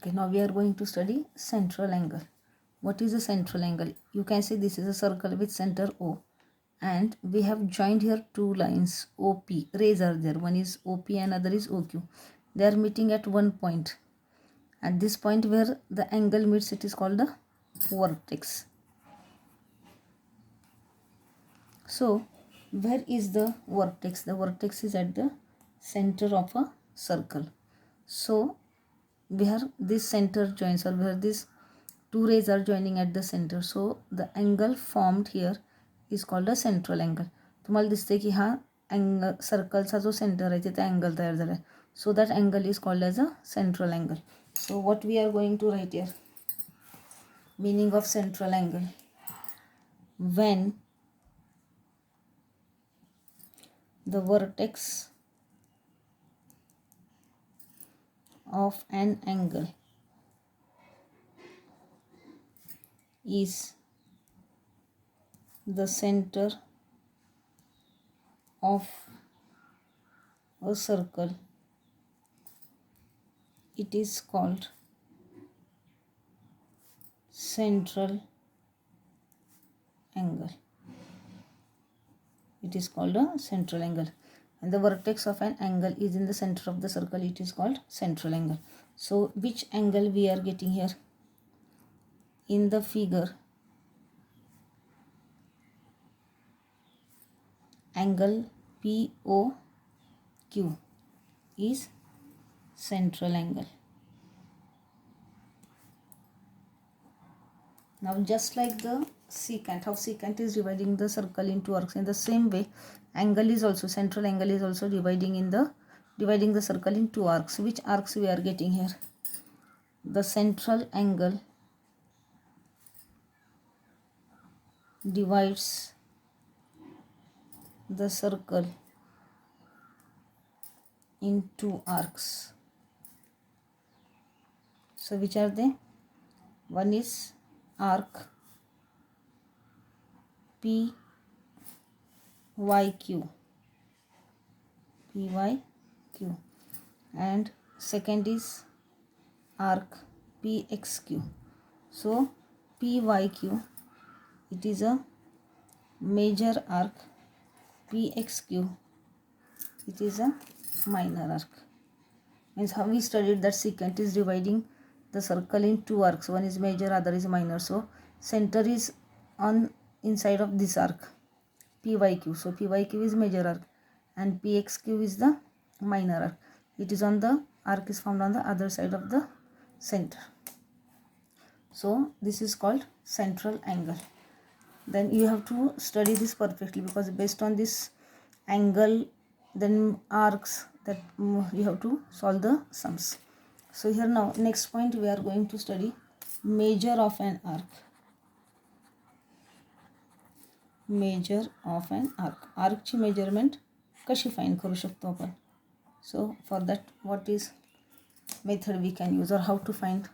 Okay, now we are going to study central angle. What is a central angle? You can see this is a circle with center O, and we have joined here two lines OP. Rays are there. One is OP and other is OQ. They are meeting at one point. At this point where the angle meets, it is called the vertex. So, where is the vertex? The vertex is at the center of a circle. So, where this center joins, or where these two rays are joining at the center, so the angle formed here is called a central angle. तुम्हाला दिसते की हा angle सर्कलचा जो centre आहे तिथे angle तयार झाला आहे. So that angle is called as a central angle. So what we are going to write here, meaning of central angle: when the vertex of an angle is the center of a circle, it is called central angle. It is called a central angle. And the vertex of an angle is in the center of the circle, it is called central angle. So which angle we are getting here? In the figure, angle POQ is central angle. Now just like the secant, how secant is dividing the circle into arcs, in the same way angle is also, central angle is also dividing the circle in two arcs. Which arcs we are getting here? The central angle divides the circle in two arcs. So which are they? One is arc PYQ, and second is arc PXQ. So PYQ, it is a major arc, PXQ, it is a minor arc. Means how we studied that secant is dividing the circle in two arcs, one is major, other is minor. So center is on inside of this arc PYQ, so PYQ is major arc and PXQ is the minor arc. It is on the arc is found on the other side of the center. So this is called central angle. Then you have to study this perfectly, because based on this angle, then arcs, that you have to solve the sums. So here now next point we are going to study measure of an arc. Measure of an arc. Arc ची measurement कशी find करू शकतो आपण? So for that, what is method we can use, or how to find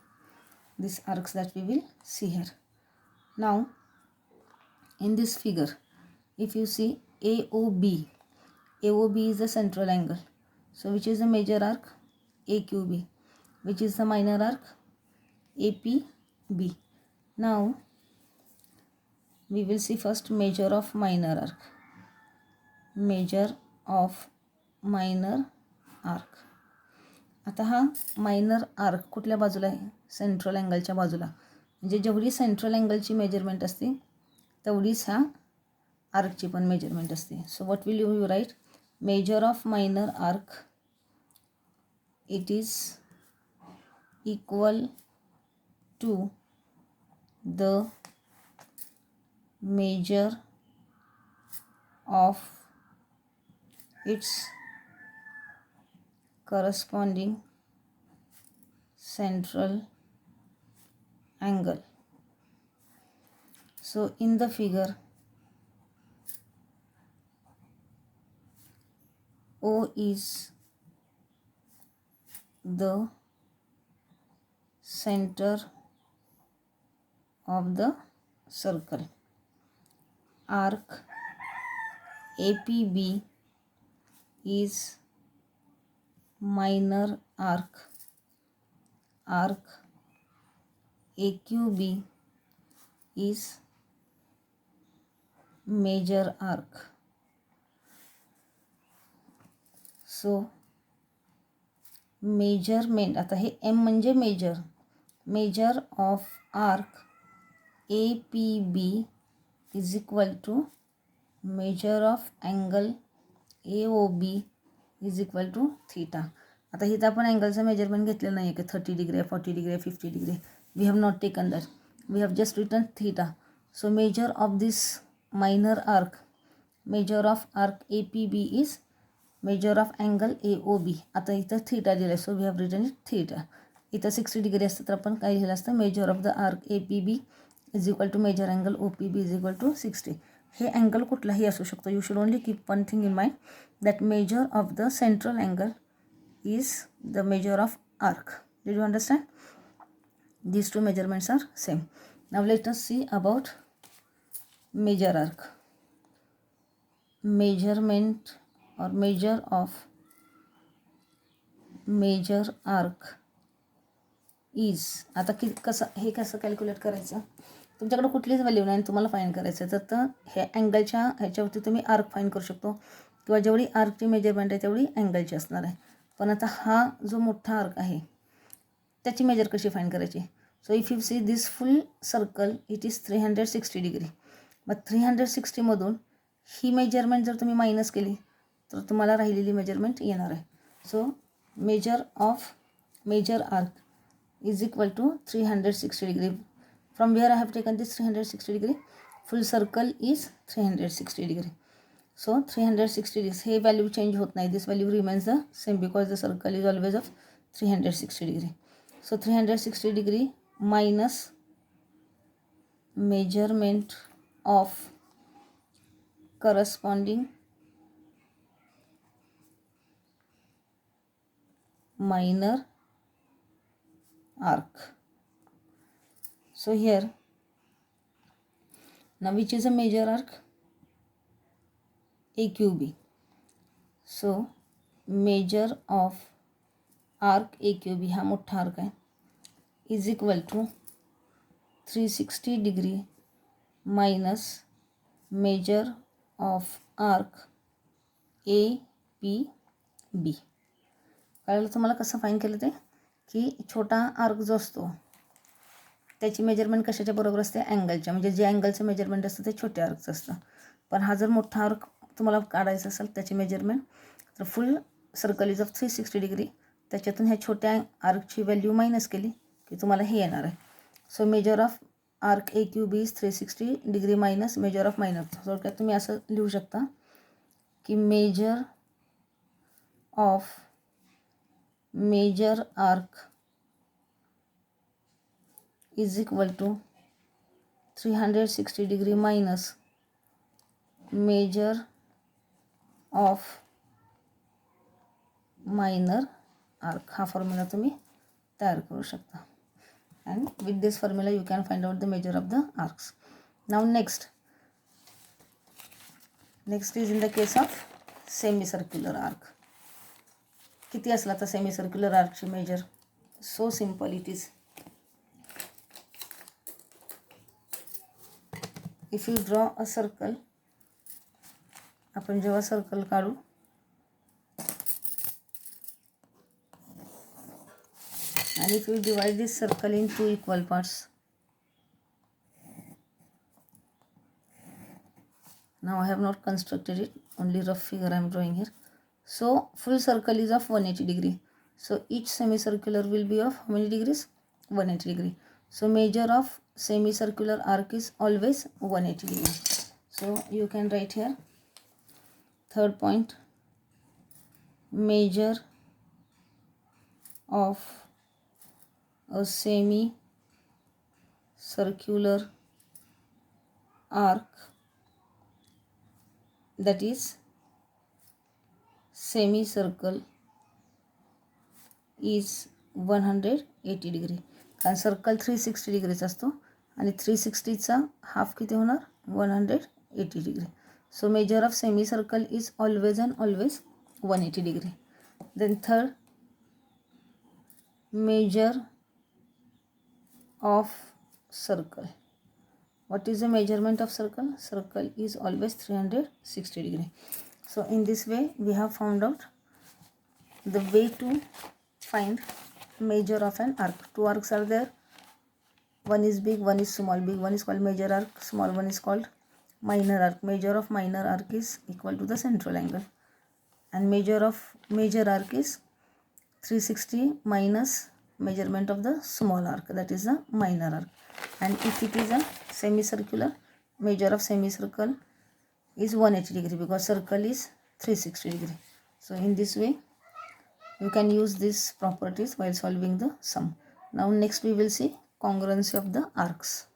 these arcs, that we will see here. Now in this figure, if you see AOB is the central angle. So which is the major arc? AQB. Which is the minor arc? APB. Now we will see first measure of minor arc. Measure of minor arc. आता हा minor arc कुठल्या बाजूला आहे? Central अँगलच्या बाजूला. म्हणजे जेवढी central अँगलची measurement असते तेवढीच ह्या आर्कची पण मेजरमेंट असते. So what will you write? Measure of minor arc, it is equal to the measure of its corresponding central angle. So in the figure, O is the center of the circle. Arc APB is minor arc. arc AQB is major arc. So measurement, आता हे M म्हणजे measure of arc APB is equal to measure of angle AOB is equal to theta. आता इथं आपण अँगलचं measurement घेतलेलं नाही आहे की 30 डिग्री आहे, 40 डिग्री आहे, 50 degree. We have not taken that. We have just written theta. So measure of this minor arc, measure of arc APB is measure of angle AOB. आता इथं थीटा दिलं आहे, so we have written it theta. इथं 60 degree असतं तर आपण काय लिहिलं असतं, measure of the arc APB is equal to measure angle OPB is equal to 60. हे अँगल कुठलाही असू शकतो. You should only keep one thing in mind, that major of the central angle is the measure of arc. Did you understand? These two measurements are same. Now let us see about major arc. Measurement or measure of major arc is, आता हे कसं calculate करायचं. तुमच्याकडे कुठलीच value नाही तुम्हाला find करायचं तर हे अँगलच्या ह्याच्यावरती तुम्ही आर्क फाईंड करू शकतो किंवा जेवढी आर्कची मेजरमेंट आहे तेवढी अँगलची असणार आहे. पण आता हा जो मोठा आर्क आहे त्याची मेजर कशी फाईंड करायची. So if you see this full circle it is 360 degree. मग 360मधून ही मेजरमेंट जर तुम्ही मायनस केली तर तुम्हाला राहिलेली मेजरमेंट येणार आहे. So measure of major arc is equal to 360 degree. From where I have taken this 360 degree. Full circle is 360 degree. So 360 degrees, हे value change होत नाही. This value remains the same because the circle is always of 360 degree. So 360 degree minus measurement of corresponding minor arc. So here now which is a major arc? AQB. So measure of arc AQB हा मोठा arc आहे is equal to 360 degree minus measure of arc APB. कळलं तुम्हाला कसं find केलं ते, की छोटा आर्क जो असतो त्याची मेजरमेंट कशाच्या बरोबर असते, अँगलच्या. म्हणजे जे अँगलचं मेजरमेंट असतं ते छोट्या आर्कचं असतं. पण हा जर मोठा आर्क तुम्हाला काढायचं असेल त्याची मेजरमेंट तर full circle is of 360 degree, त्याच्यातून ह्या छोट्या आर्कची व्हॅल्यू मायनस केली की तुम्हाला हे येणार आहे. So measure of arc AQB is 360 degree minus measure of minor. थोडक्यात तुम्ही असं लिहू शकता की measure of major arc is equal to 360 degree minus measure of minor arc. हा फॉर्म्युला तुम्ही तयार करू शकता. And with this formula you can find out the measure of the arcs. Now next is in the case of semi circular arc. किती असला तर semi circular आर्कची measure? So simple it is. If you draw a circle, आपण जेव्हा circle काढू and if you divide this circle in two equal parts, now I have not constructed it, only rough figure I am drawing here. So full circle is of 180 degree. So each semicircular will be of how many degrees? 180 degree. So measure of semicircular arc is always 180 degree. So you can write here third point, measure of a semi-circular arc, that is semicircle is 180 degree. कारण circle 360 डिग्रीचा असतो आणि 360चा half किती होणार? 180 degree. So measure of semicircle is always and always 180 degree. Then third, measure of circle. What is the measurement of circle? Circle is always 360 degree. So in this way we have found out the way to find measure of an arc. Two arcs are there. One is big, one is small. Big one is called major arc, small one is called minor arc. Measure of minor arc is equal to the central angle, and measure of major arc is 360 minus measurement of the small arc, that is the minor arc. And if it is a semicircular, measure of semicircle is 180 degree because circle is 360 degree. So in this way you can use these properties while solving the sum. Now next we will see congruency of the arcs.